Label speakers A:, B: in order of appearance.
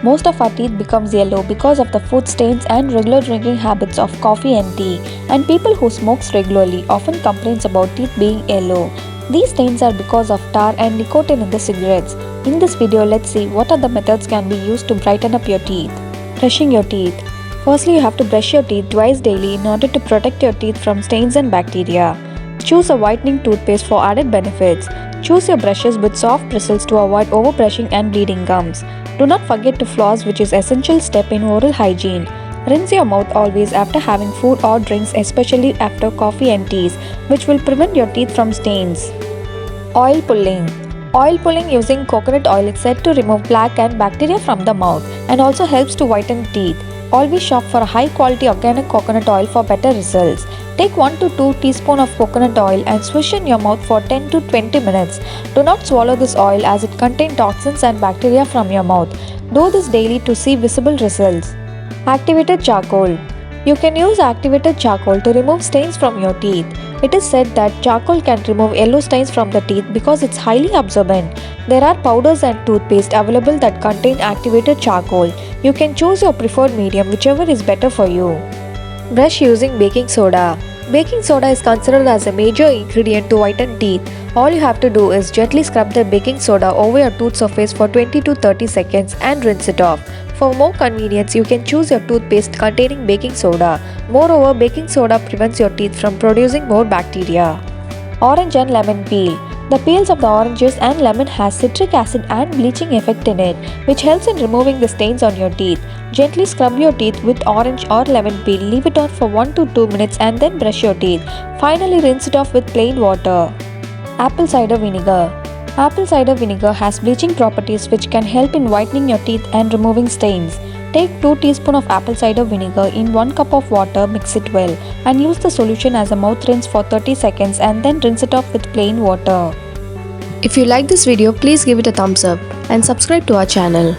A: Most of our teeth becomes yellow because of the food stains and regular drinking habits of coffee and tea, and people who smokes regularly often complains about teeth being yellow. These stains are because of tar and nicotine in the cigarettes. In this video, let's see what are the methods can be used to brighten up your teeth. Brushing your teeth. Firstly, you have to brush your teeth twice daily in order to protect your teeth from stains and bacteria. Choose a whitening toothpaste for added benefits. Choose your brushes with soft bristles to avoid overbrushing and bleeding gums. Do not forget to floss, which is an essential step in oral hygiene. Rinse your mouth always after having food or drinks, especially after coffee and teas, which will prevent your teeth from stains. Oil pulling. Oil pulling using coconut oil is said to remove plaque and bacteria from the mouth and also helps to whiten teeth. Always shop for high quality organic coconut oil for better results. Take 1 to 2 teaspoons of coconut oil and swish in your mouth for 10 to 20 minutes. Do not swallow this oil as it contains toxins and bacteria from your mouth. Do this daily to see visible results. Activated charcoal. You can use activated charcoal to remove stains from your teeth. It is said that charcoal can remove yellow stains from the teeth because it's highly absorbent. There are powders and toothpaste available that contain activated charcoal. You can choose your preferred medium, whichever is better for you. Brush using baking soda. Baking soda is considered as a major ingredient to whiten teeth. All you have to do is gently scrub the baking soda over your tooth surface for 20 to 30 seconds and rinse it off. For more convenience, you can choose your toothpaste containing baking soda. Moreover, baking soda prevents your teeth from producing more bacteria. Orange and lemon peel. The peels of the oranges and lemon has citric acid and bleaching effect in it, which helps in removing the stains on your teeth. Gently scrub your teeth with orange or lemon peel, leave it on for 1 to 2 minutes and then brush your teeth. Finally, rinse it off with plain water. Apple cider vinegar. Apple cider vinegar has bleaching properties which can help in whitening your teeth and removing stains. Take 2 teaspoons of apple cider vinegar in 1 cup of water, mix it well, and use the solution as a mouth rinse for 30 seconds and then rinse it off with plain water.
B: If you like this video, please give it a thumbs up and subscribe to our channel.